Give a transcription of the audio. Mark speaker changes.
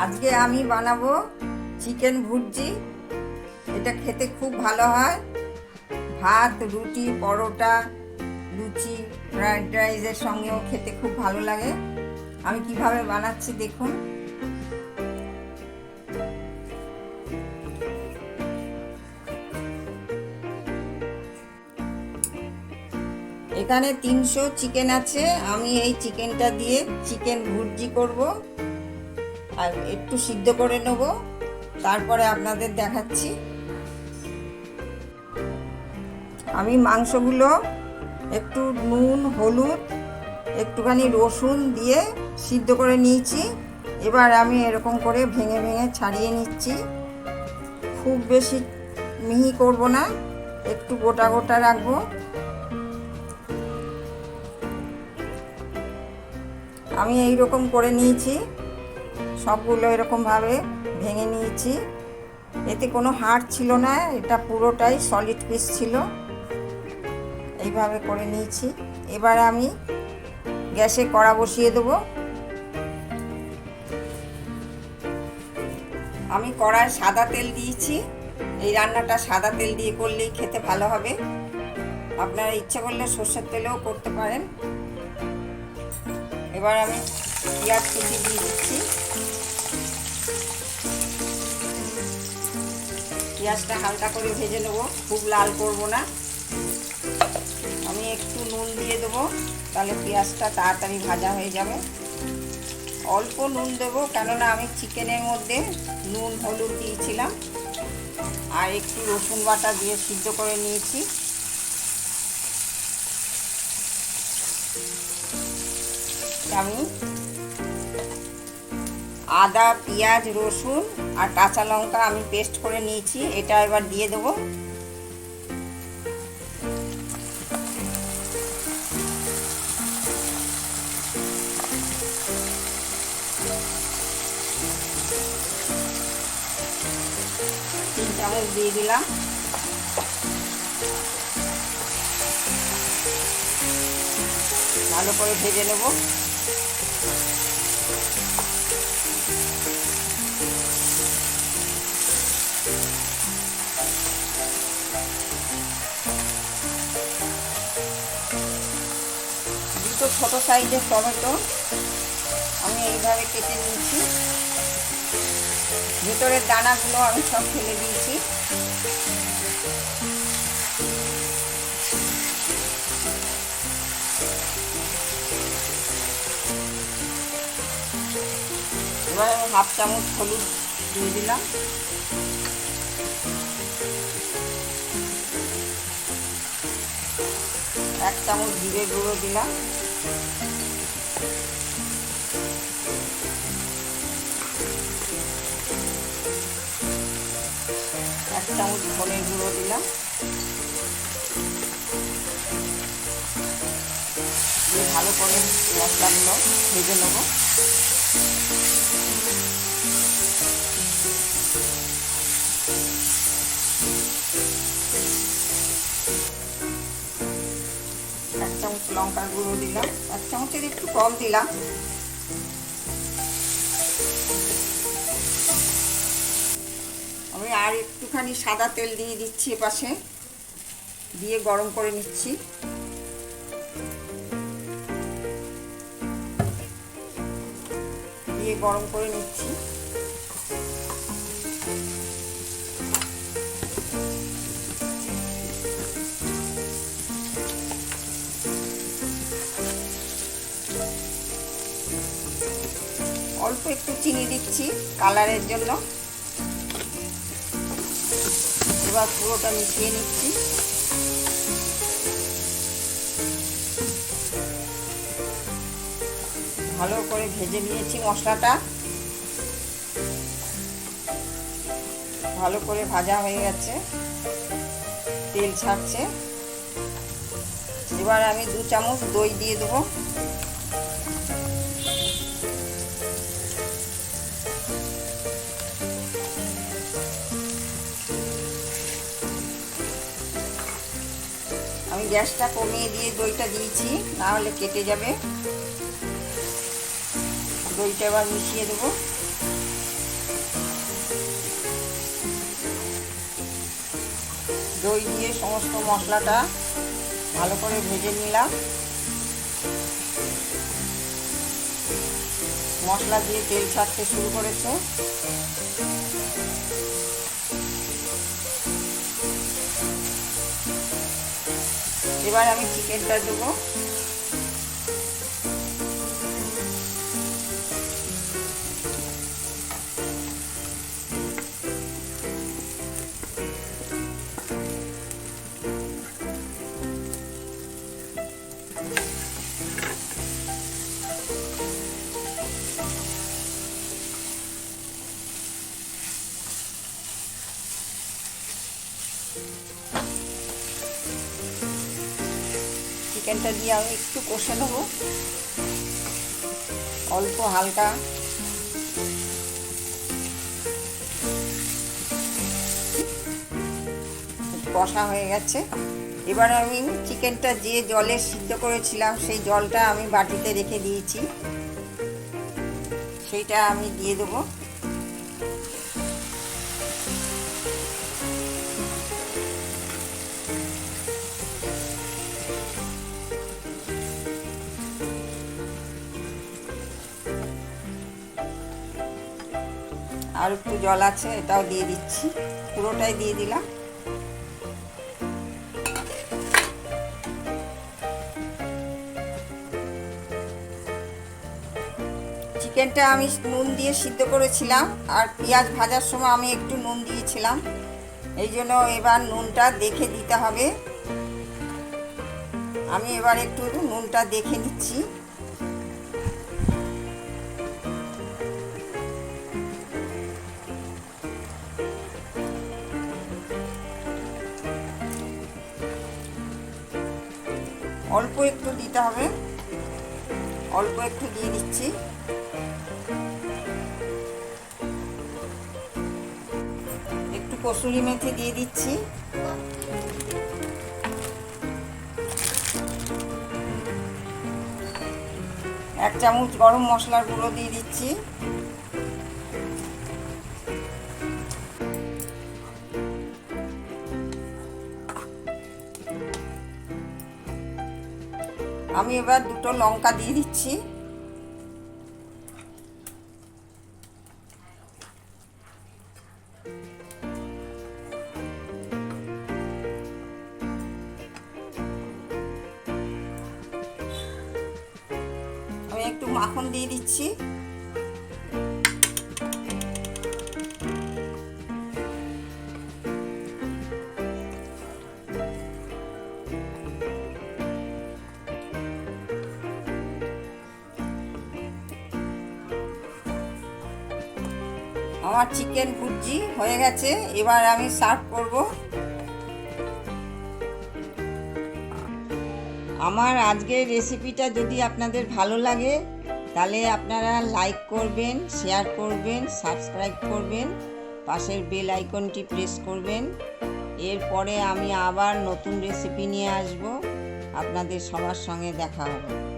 Speaker 1: আজকে আমি বানাবো চিকেন ভুর্জি। এটা খেতে খুব ভালো হয়, ভাত, রুটি, পরোটা, লুচি, ফ্রাইড রাইসের সঙ্গেও খেতে খুব ভালো লাগে। আমি কিভাবে বানাচ্ছি দেখুন। এখানে 300 চিকেন আছে। আমি এই চিকেনটা দিয়ে চিকেন ভুর্জি করব আর একটু সিদ্ধ করে নেব, তারপরে আপনাদের দেখাচ্ছি। আমি মাংসগুলো একটু নুন, হলুদ, একটুখানি রসুন দিয়ে সিদ্ধ করে নিয়েছি। এবার আমি এরকম করে ভেঙে ভেঙে ছাড়িয়ে নিচ্ছি। খুব বেশি মিহি করব না, একটু গোটা গোটা রাখবো। আমি এই রকম করে নিয়েছি, সবগুলো এরকমভাবে ভেঙে নিয়েছি। এতে কোনো হাড় ছিল না, এটা পুরোটাই সলিড পিস ছিল। এইভাবে করে নিয়েছি। এবার আমি গ্যাসে কড়া বসিয়ে দেবো। আমি কড়ায় সাদা তেল দিয়েছি। এই রান্নাটা সাদা তেল দিয়ে করলেই খেতে ভালো হবে। আপনারা ইচ্ছে করলে সর্ষের তেলেও করতে পারেন। এবার আমি পেঁয়াজ কুচি দিয়ে দিচ্ছি। পেঁয়াজটা হালকা করে ভেজে নেব, খুব লাল করব না। আমি একটু নুন দিয়ে দেবো, তাহলে পেঁয়াজটা তাড়াতাড়ি ভাজা হয়ে যাবে। অল্প নুন দেবো, কেননা আমি চিকেনের মধ্যে নুন হলুদ দিয়েছিলাম। আর একটু রসুন বাটা দিয়ে সিদ্ধ করে নিয়েছি। আমি আদা, পেঁয়াজ, রসুন আর কাঁচা লঙ্কা আমি পেস্ট করে নিয়েছি, এটা এবার দিয়ে দেবো। তিন চামচ দিয়ে দিলাম। ভালো করে ভেজে নেব। দুটো ছোট সাইজের টমেটো আমি এইভাবে কেটে নিয়েছি। ভেতরের দানাগুলো আমি সব ফেলে দিয়েছি। এবার আমি হাফ চামচ হলুদ দিয়ে দিলাম। এক চামচ জিরে গুঁড়ো দিলাম। এক চামচ ধনে গুঁড়ো দিলাম। দিয়ে ভালো করে মশলাগুলো ভেজে নেব। এক চামচ লঙ্কার গুঁড়ো দিলাম, এক চামচের একটু কম দিলাম। আমি আর একটুখানি সাদা তেল দিয়ে দিচ্ছি এপাশে, দিয়ে গরম করে নিচ্ছি। দিয়ে গরম করে নিচ্ছি। অল্প একটু চিনি দিচ্ছি কালারের জন্য। এবার পুরোটা মিশিয়ে নিচ্ছি। ভালো করে ভেজে নিয়েছি মশলাটা। ভালো করে ভাজা হয়ে গেছে, তেল ছাড়ছে। এবার আমি 2 চামচ দই দিয়ে দেবো। আমি গ্যাসটা কমিয়ে দিয়ে দইটা দিয়েছি, না হলে কেটে যাবে। দইটা এবার মিশিয়ে দেবো। দই দিয়ে সমস্ত মশলাটা ভালো করে ভেজে নিলাম। মশলা দিয়ে তেল ছাড়তে শুরু করেছে। এবার আমি চিকেনটা দেবো। চিকেনটা দিয়ে আমি একটু কষে নেব, অল্প হালকা। কষা হয়ে গেছে। এবার আমি চিকেনটা যে জলে সিদ্ধ করেছিলাম সেই জলটা আমি বাটিতে রেখে দিয়েছি, সেইটা আমি দিয়ে দেবো। আর একটু জল আছে, এটাও দিয়ে দিচ্ছি, পুরোটাই দিয়ে দিলাম। চিকেনটা আমি নুন দিয়ে সিদ্ধ করেছিলাম, আর পেঁয়াজ ভাজার সময় আমি একটু নুন দিয়েছিলাম, এই জন্য এবার নুনটা দেখে দিতে হবে। আমি এবার একটু নুনটা দেখে নিচ্ছি। অল্প একটু দিতে হবে, অল্প একটু দিয়ে দিচ্ছি। একটু কসুরি মেথি দিয়ে দিচ্ছি। এক চামচ গরম মশলার গুঁড়ো দিয়ে দিচ্ছি। আমি এবার দুটো লঙ্কা দিয়ে দিচ্ছি। আমি একটু মাখন দিয়ে দিচ্ছি। আমার চিকেন ভুর্জি হয়ে গেছে, এবার আমি সার্ভ করব। আমার আজকের রেসিপিটা যদি আপনাদের ভালো লাগে তাহলে আপনারা লাইক করবেন, শেয়ার করবেন, সাবস্ক্রাইব করবেন, পাশের বেল আইকনটি প্রেস করবেন। এরপরে আমি আবার নতুন রেসিপি নিয়ে আসব, আপনাদের সবার সঙ্গে দেখা হবে।